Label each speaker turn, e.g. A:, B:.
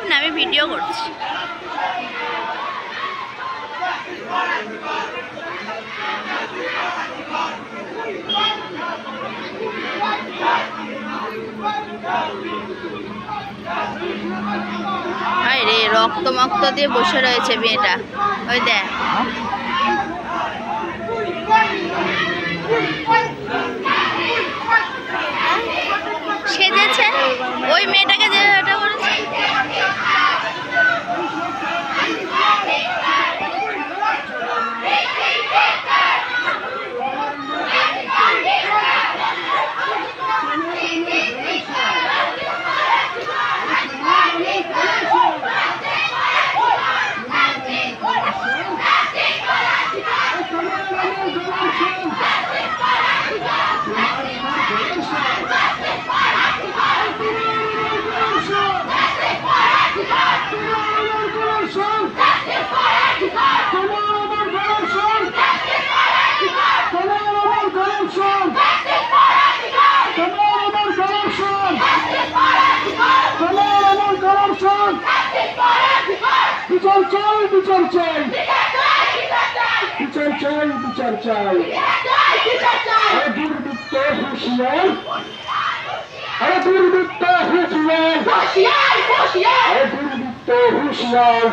A: Live না, আমি video করছি। আরে রক্ত মক্ত দিয়ে বসে রয়েছে মেয়েটা, ওই দেখ। সেজেছে ওই মেয়েটাকে যে ওটা করেছে।
B: বিচার চাই দুর্বৃত্ত হুঁশিয়ার, আরে দুর্বৃত্ত হুঁশিয়ার, দুর্বৃত্ত হুঁশিয়ার।